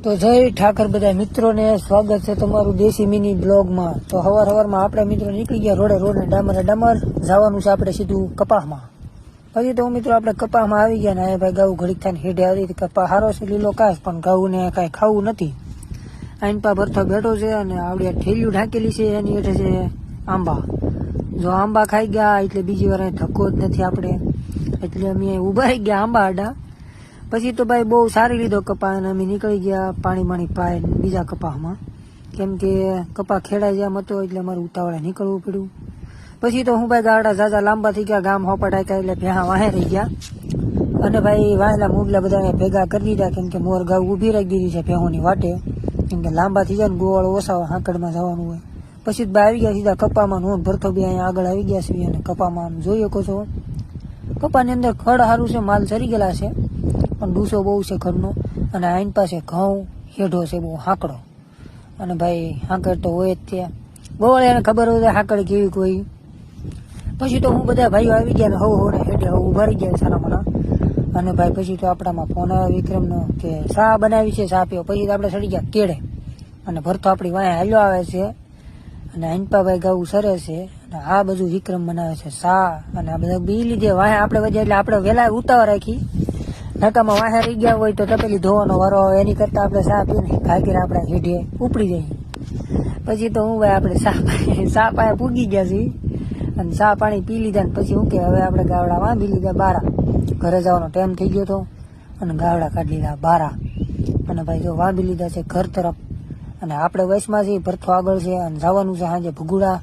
તો જય ઠાકર બધા મિત્રોને સ્વાગત છે તમારું દેશી મિની બ્લોગમાં। તો સવારમાં આપણે મિત્રો નીકળી ગયા રોડે ડામર જવાનું છે આપણે સીધું કપાસમાં। પછી તો મિત્રો આપણે કપાસમાં આવી ગયા ને ભાઈ ગાઉ ઘડીક થઈને હેઠે આવી કપાસ સારો છે લીલો કાસ પણ ગાઉને કાંઈ ખાવું નથી। આઈન પા ભરતો બેઠો છે અને આવડી ઠેલિયું ઢાંકેલી છે એની હેઠે છે આંબા। જો આંબા ખાઈ ગયા એટલે બીજી વાર ધક્કો જ નથી આપણે, એટલે અમે ઊભા રહી ગયા આંબા આડા। પછી તો ભાઈ બહુ સારી લીધો કપા અને અમે નીકળી ગયા પાણી પાય બીજા કપાસમાં, કેમ કે કપા ખેડાઈ ગયા હતો એટલે અમારે ઉતાવળે નીકળવું પડ્યું। પછી તો હું ભાઈ ગાડા ઝાઝા લાંબા થઈ ગયા, ગામ હોપડાય ગયા એટલે ભેહા વાહે રહી ગયા અને ભાઈ વાહેલા મુગલા બધાને ભેગા કરી દીધા, કેમ કે મોર ગાઉ ઊભી રાખી દીધી છે ભેહોની વાટે, કેમ કે લાંબા થઈ જાય ને ગોવાળ ઓછા હાંકડમાં જવાનું હોય। પછી ભાઈ આવી ગયા સીધા કપામાં, હું ભરતો બી અહીંયા આગળ આવી ગયા છીએ અને કપામાં આમ જોઈ શકો છો કપાની અંદર ખડ સારું છે, માલ સરી ગયેલા છે પણ ડૂસો બહુ છે ઘરનો, અને આઈન પાસે ઘઉં હેઢો છે બહુ હાંકડો, અને ભાઈ હાંકડ તો હોય જ ત્યાં ગોવાળ એને ખબર હોય હાંકડ કેવી કોઈ। પછી તો હું બધા ભાઈઓ આવી ગયા ને હવ હેઠે ઉભા રહી ગયા સારા મને, અને ભાઈ પછી તો આપણામાં ફોન આવ્યો વિક્રમનો કે ચા બનાવી છે, ચા પીઓ। પછી તો આપણે ચડી ગયા કેળે અને ભરતો આપણી વાંહે હાલ્યો આવે છે અને આઈનપાભાઈ ગાવું સરે છે અને આ બધું વિક્રમ બનાવે છે ચા, અને આ બધા બી લીધે વાંહે આપણે વધ્યા એટલે આપણે વહેલા ઉતાવળ રાખી, નકામાં વાંહે રહી ગયા હોય તો તપેલી ધોવાનો વારો આવે, એની કરતાં આપણે ચા પીને ખાકીને આપણે હેઠે ઉપડી જઈએ। પછી તો હું ભાઈ આપણે ચા પાયા પૂગી ગયા છીએ અને ચા પાણી પી લીધા ને પછી હું કે હવે આપણે ગાવડા વાંધી લીધા બારા, ઘરે જવાનો ટાઈમ થઈ ગયો હતો અને ગાવડા કાઢી લીધા બારા, અને ભાઈ જો વાંધી લીધા છે ઘર તરફ, અને આપણે વયસમાં છીએ ભરતો આગળ છે અને જવાનું છે સાંજે ભગુડા।